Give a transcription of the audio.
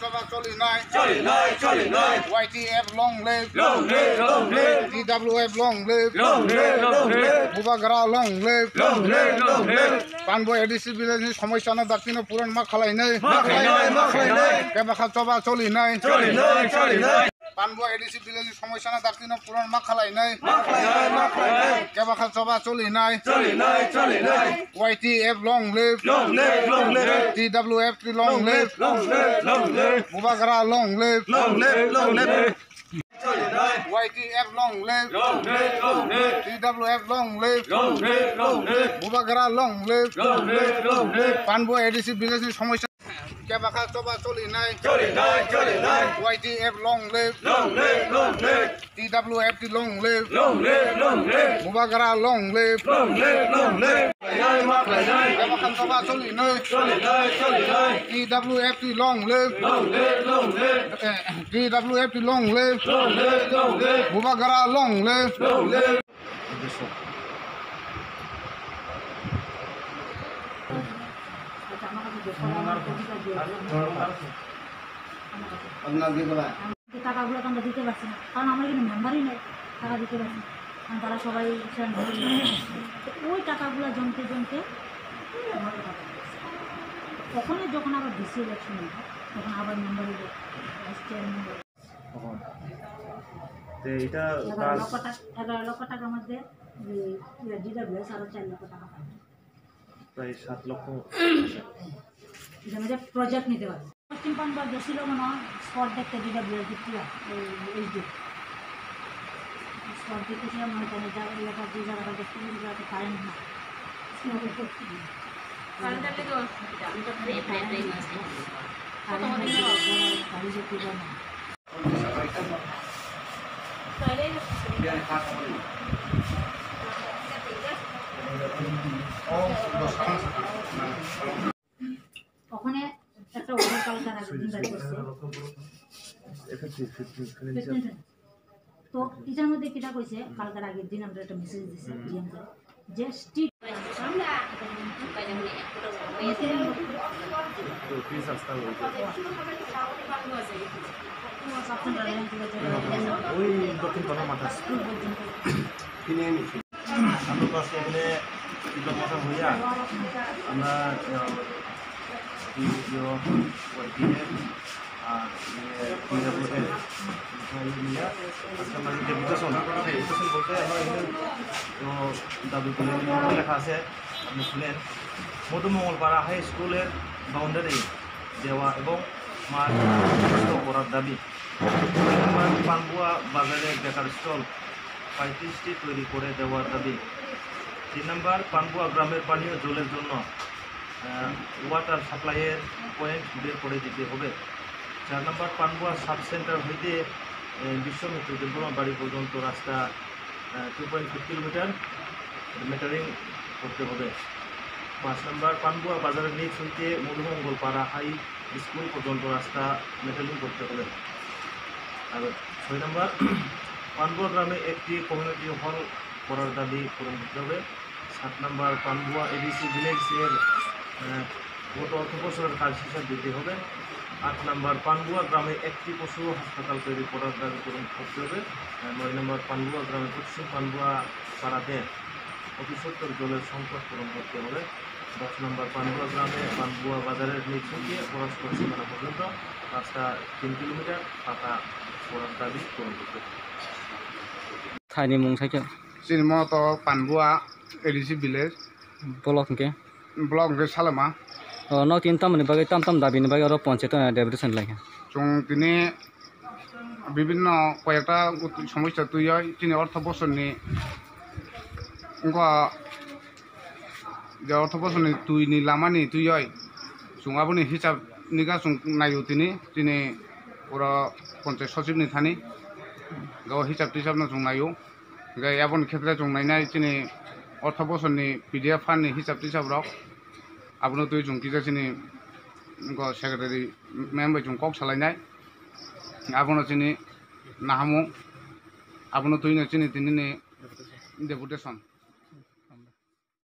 Chaba Choli Nine. YTF long live. TWF long live. Bubagra long live. Panbo ADC village Komishana Dakino Puran Makalai. Kebaka Chaba Choli Nine. Panbo ADC village Komishana Dakino Puran Makalai. Kebaka Chaba Choli Nine. YTF long live. TWF long live. Bubagra long live. YTF long live. TWF long live. Bubagra long live. Panbo ADC village Komishana Kebaka Chaba Choli Nine. YTF long live. TWF long live. Bubagra long live. Kebaka Chaba Choli Nine. TWF long live. TWF long live. Bubagra long live. টাকাগুলো তো আমরা দিতে পারছি না, কারণ আমরা কিন্তু মেম্বারই নেই, টাকা দিতে পারছি না, কারণ তারা সবাই ওই টাকাগুলো জমতে জমতে তখনই যখন আবার ডিসি ইলেকশন হয় তখন আবার মেম্বারই 11 লক্ষ টাকার মধ্যে ডিডাব্লিউএস আরও 4 লক্ষ টাকা পাবে, প্রায় 7 লক্ষ আমাদের প্রজেক্ট নিতে পারে। পশ্চিম পান্ডা গেছিল মনে হয় স্পট দেখতে ডিডাব্লিউএস দিচ্ছিলাম এইচডি স্পট দেখতেছিলাম মনে হয় এলাকার যে জায়গাটা দেখতে কারেন্ট না ওখানে একটা ওভার কালচার আছে তো টিচার মধ্যে কিটা কইছে কালকার আগের দিন আমরা একটা মেসেজ দিছি যে স্ট্রিট আমরা বলতে দাবি করে লেখা আছে আপনি শুনেন মধুমঙ্গলপাড়া হাই স্কুলের বাউন্ডারি দেওয়া এবং মাঠ করার দাবি। পানবুয়া বাজারে বেকার স্টল 35টি তৈরি করে দেওয়ার দাবি। 3 নম্বর পানবুয়া গ্রামের পানীয় জলের জন্য ওয়াটার সাপ্লাইয়ের পয়েন্ট বের করে দিতে হবে। 4 নম্বর পানবুয়া সাব সেন্টার হইতে বিশ্বমিত্র দুর্গমা বাড়ি পর্যন্ত রাস্তা 2.5 কিলোমিটার মেটারিং করতে হবে। 5 নম্বর পানবুয়া বাজারের নিচ হইতে মধুমঙ্গলপাড়া হাই স্কুল পর্যন্ত রাস্তা মেটারিং করতে হবে। আর 6 নম্বর পানবুয়া গ্রামে একটি কমিউনিটি হল করার দাবি পূরণ করতে হবে। 7 নম্বর পানবুয়া এডিসি ভিলেজের গত অর্থ বছরের কাজ হিসাব দিতে হবে। 8 নম্বর পানবুয়া গ্রামে একটি পশু হাসপাতাল তৈরি করার দাবি পূরণ করতে হবে। 9 নম্বর পানবুয়া গ্রামে পশ্চিম পানবুয়া পাড়াতে অতি সত্তর জলের সংকট পূরণ করতে হবে। 10 নম্বর পানবুয়া গ্রামে পানবুয়া বাজারের নিচ থেকে পরস্পর সীমানা পর্যন্ত রাস্তা 3 কিলোমিটার পাকা করার দাবি পূরণ করতে হবে। थाइनि मुं cycle Sinmoto Panbua ADC village block के सालमा नौ तीन तामनि बागै ताम दाबिनि बागै आरो पञ्चायत डेपुटेसन लागे जों दिनै বিভিন্ন কয়েকটা সমস্যা তৈরি হয় তিনি অর্থ বছরনি যে অর্থ বছরনি তুইনি লামানি তুই হয় जों आबोनि हिसाब निगा जों नायो दिनै ওরা পঞ্চায়েত সচিবনি थानि गाव हिसाब टिसाबनो जों नायो याबोनि क्षेत्र जों नायनाय दिनै अर्थ बছरनि PDF फान्डनि हिसाब टिसाबराव आबोनो तुइ जों किजासिनि सेक्रेटारि मेम्बार जों कक सालायनाय आबोनो दिनै नाहामो आबोनो तुइनो दिनै डेपुटेसन